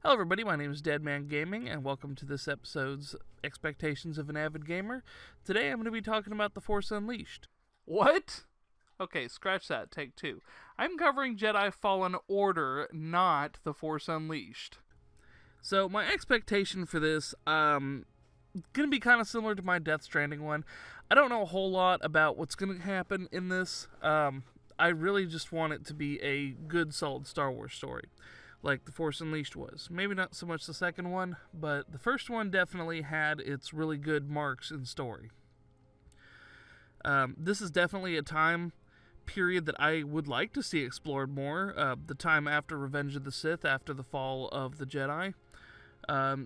Hello everybody, my name is DEDMan Gaming, and welcome to this episode's Expectations of an Avid Gamer. Today I'm going to be talking about The Force Unleashed. What? Okay, scratch that, take two. I'm covering Jedi Fallen Order, not The Force Unleashed. So my expectation for this, going to be kind of similar to my Death Stranding one. I don't know a whole lot about what's going to happen in this. I really just want it to be a good, solid Star Wars story, like The Force Unleashed was. Maybe not so much the second one, but the first one definitely had its really good marks in story. This is definitely a time period that I would like to see explored more. The time after Revenge of the Sith, after the fall of the Jedi.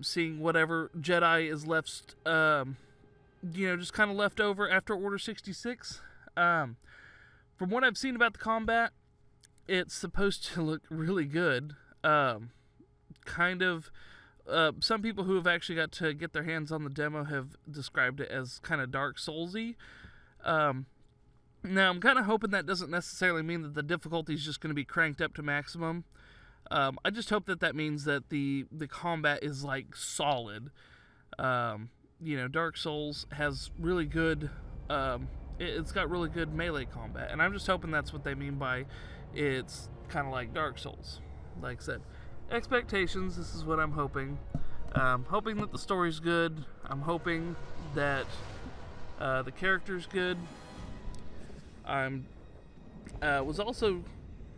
Seeing whatever Jedi is left, just kind of left over after Order 66. From what I've seen about the combat, it's supposed to look really good. Some people who have actually got to get their hands on the demo have described it as kind of Dark Souls-y. Now, I'm kind of hoping that doesn't necessarily mean that the difficulty is just going to be cranked up to maximum. I just hope that means that the combat is, like, solid. Dark Souls has really good, it's got really good melee combat, and I'm just hoping that's what they mean by it's kind of like Dark Souls. Like I said, expectations, this is what I'm hoping. Hoping that the story's good. I'm hoping that the character's good. Was also,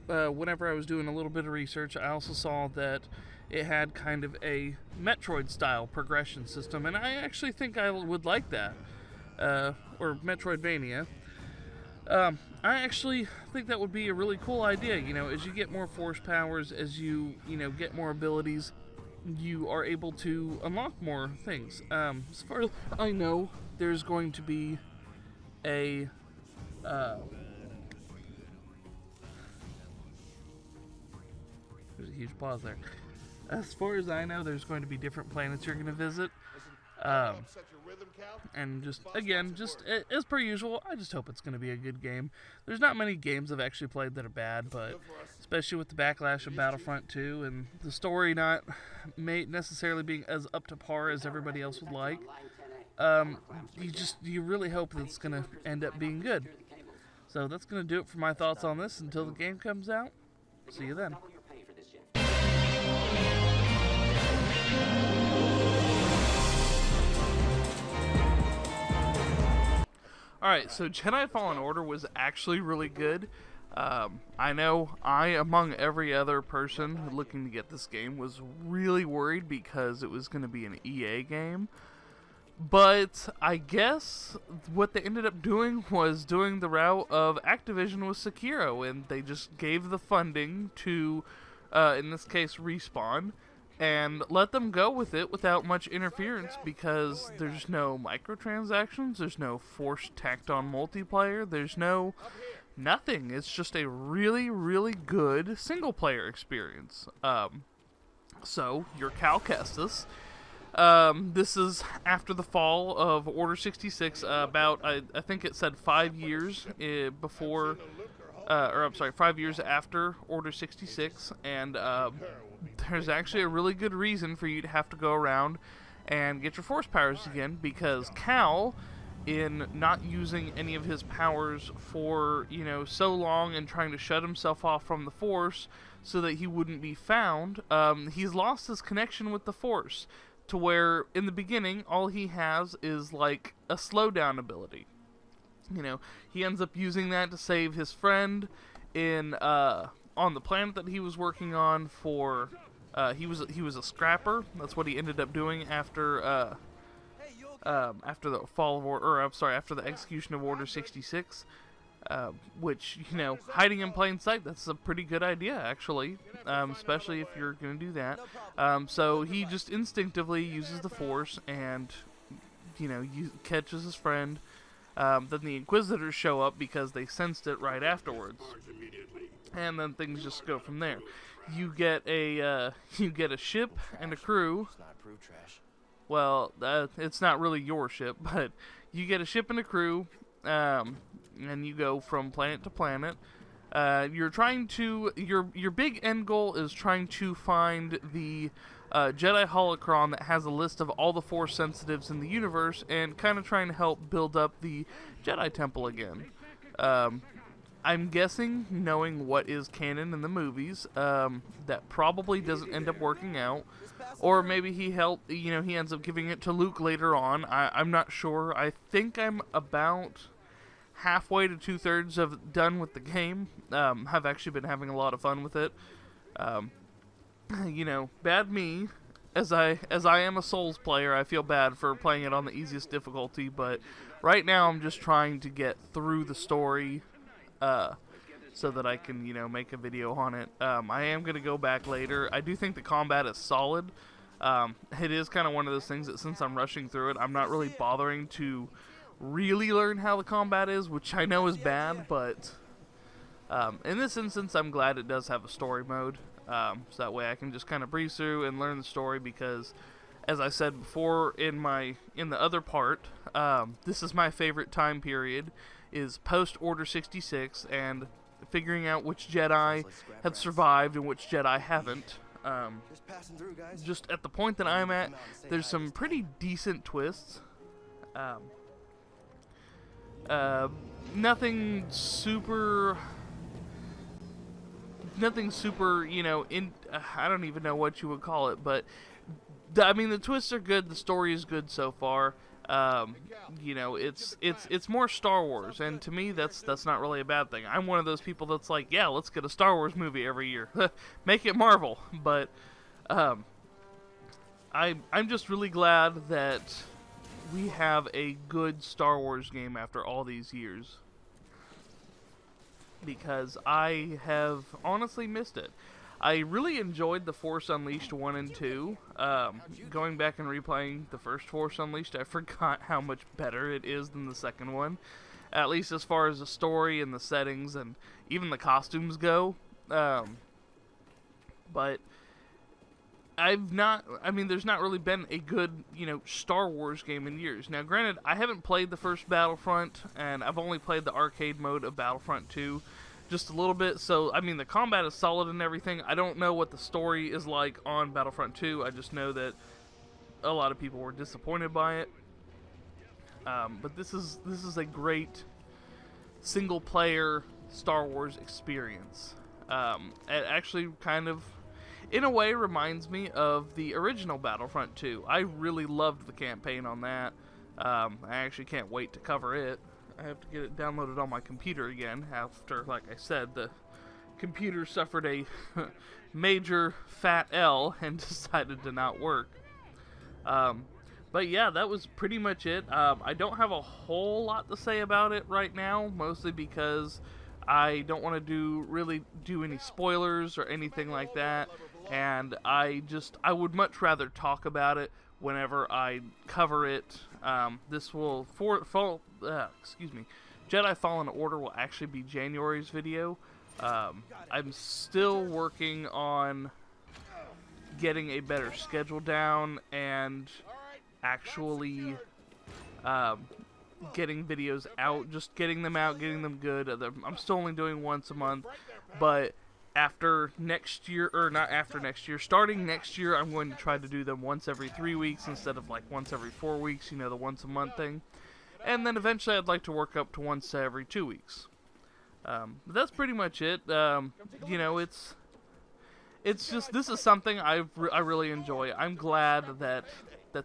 whenever I was doing a little bit of research, I also saw that it had kind of a Metroid-style progression system, and I actually think I would like that. Or Metroidvania. I actually think that would be a really cool idea. As you get more force powers, as you get more abilities, you are able to unlock more things. As far as I know, there's going to be a there's a huge pause there. As far as I know, there's going to be different planets you're going to visit. And just as per usual, I just hope it's going to be a good game. There's not many games I've actually played that are bad, but especially with the backlash of Battlefront 2 and the story not necessarily being as up to par as everybody else would like, you really hope that it's going to end up being good. So that's going to do it for my thoughts on this until the game comes out. See you then. Alright, so Jedi Fallen Order was actually really good. I know among every other person looking to get this game, was really worried because it was going to be an EA game. But I guess what they ended up doing was doing the route of Activision with Sekiro, and they just gave the funding to, in this case, Respawn, and let them go with it without much interference, because there's no microtransactions, there's no forced tacked on multiplayer, there's nothing. It's just a really, really good single player experience. So, your Cal Kestis. This is after the fall of Order 66, about, I think it said 5 years before, 5 years after Order 66, and there's actually a really good reason for you to have to go around and get your force powers again, because Cal, in not using any of his powers for, so long and trying to shut himself off from the Force so that he wouldn't be found, he's lost his connection with the Force, to where, in the beginning, all he has is, like, a slowdown ability. He ends up using that to save his friend on the planet that he was working on for, he was a scrapper. That's what he ended up doing after the fall of after the execution of Order 66. Which, hiding in plain sight, that's a pretty good idea, actually, especially if you're going to do that. So he just instinctively uses the Force and, catches his friend. Then the Inquisitors show up because they sensed it right afterwards. And then things just go from there. You get a ship and a crew. Well, it's not really your ship, but you get a ship and a crew, and you go from planet to planet. You're trying to your big end goal is trying to find the Jedi holocron that has a list of all the Force sensitives in the universe and kind of trying to help build up the Jedi Temple again. I'm guessing, knowing what is canon in the movies, that probably doesn't end up working out. Or maybe he ends up giving it to Luke later on. I'm not sure. I think I'm about halfway to 2/3 of done with the game. I've actually been having a lot of fun with it. Bad me. As I am a Souls player, I feel bad for playing it on the easiest difficulty, but right now I'm just trying to get through the story, so that I can, make a video on it. I am going to go back later. I do think the combat is solid. It is kind of one of those things that since I'm rushing through it, I'm not really bothering to really learn how the combat is, which I know is bad, but in this instance, I'm glad it does have a story mode. So that way I can just kind of breeze through and learn the story, because as I said before in the other part, this is my favorite time period, is post Order 66 and figuring out which Jedi have survived and which Jedi haven't. Just at the point that I'm at, there's some pretty decent twists. Nothing super, I don't even know what you would call it, but the twists are good, the story is good so far. It's more Star Wars, and to me that's not really a bad thing. I'm one of those people that's like, yeah, let's get a Star Wars movie every year. Make it Marvel. But I'm just really glad that we have a good Star Wars game after all these years, because I have honestly missed it. I really enjoyed The Force Unleashed 1 and 2. Going back and replaying the first Force Unleashed, I forgot how much better it is than the second one. At least as far as the story and the settings and even the costumes go. But there's not really been a good, Star Wars game in years. Now, granted, I haven't played the first Battlefront, and I've only played the arcade mode of Battlefront 2. Just a little bit, so the combat is solid and everything. I don't know what the story is like on Battlefront 2. I just know that a lot of people were disappointed by it. But this is a great single-player Star Wars experience. It actually kind of, in a way, reminds me of the original Battlefront 2. I really loved the campaign on that. I actually can't wait to cover it. I have to get it downloaded on my computer again after, like I said, the computer suffered a major fat L and decided to not work. But yeah, that was pretty much it. I don't have a whole lot to say about it right now, mostly because I don't want to really do any spoilers or anything like that, and I would much rather talk about it whenever I cover it. Jedi Fallen Order will actually be January's video. I'm still working on getting a better schedule down and actually getting videos out, just getting them out, getting them good. I'm still only doing once a month, but starting next year, I'm going to try to do them once every 3 weeks instead of like once every 4 weeks, the once a month thing. And then eventually I'd like to work up to once every 2 weeks. But that's pretty much it. It's just, this is something I really enjoy. I'm glad that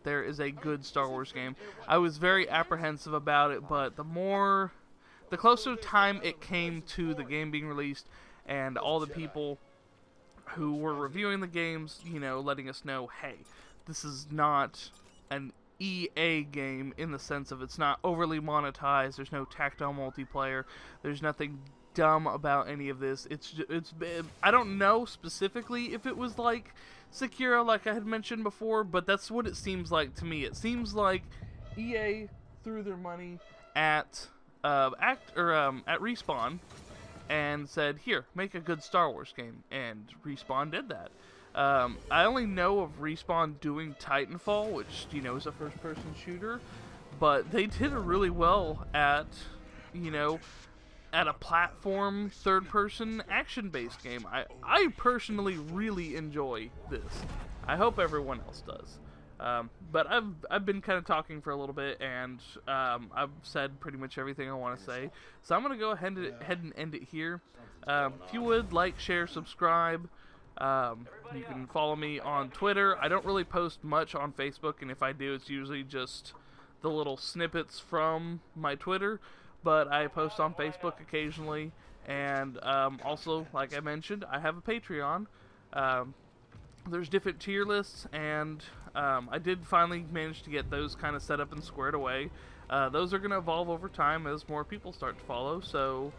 there is a good Star Wars game. I was very apprehensive about it, but the closer time it came to the game being released, and all the people who were reviewing the games, letting us know, hey, this is not an EA game in the sense of it's not overly monetized, there's no tactile multiplayer, there's nothing dumb about any of this. I don't know specifically if it was like Sekiro, like I had mentioned before, but that's what it seems like to me. It seems like EA threw their money at Respawn and said, here, make a good Star Wars game, and Respawn did that. I only know of Respawn doing Titanfall, which, is a first-person shooter, but they did it really well at a platform, third-person, action-based game. I personally really enjoy this. I hope everyone else does. But I've been kind of talking for a little bit, and I've said pretty much everything I want to say. So I'm gonna go ahead and end it here. If you would like, share, subscribe. You can follow me on Twitter. I don't really post much on Facebook, and if I do, it's usually just the little snippets from my Twitter. But I post on Facebook occasionally, and also, like I mentioned, I have a Patreon. There's different tier lists, and I did finally manage to get those kind of set up and squared away. Those are going to evolve over time as more people start to follow, so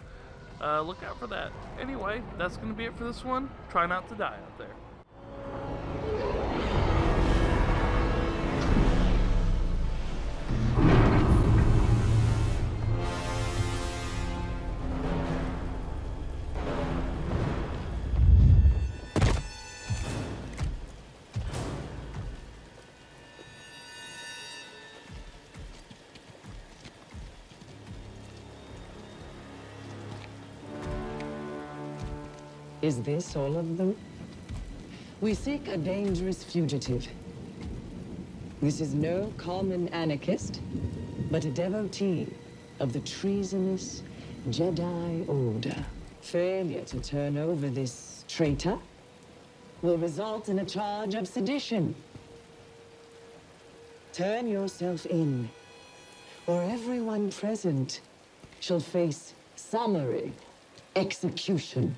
look out for that. Anyway, that's going to be it for this one. Try not to die out there. Is this all of them? We seek a dangerous fugitive. This is no common anarchist, but a devotee of the treasonous Jedi Order. Failure to turn over this traitor will result in a charge of sedition. Turn yourself in, or everyone present shall face summary execution.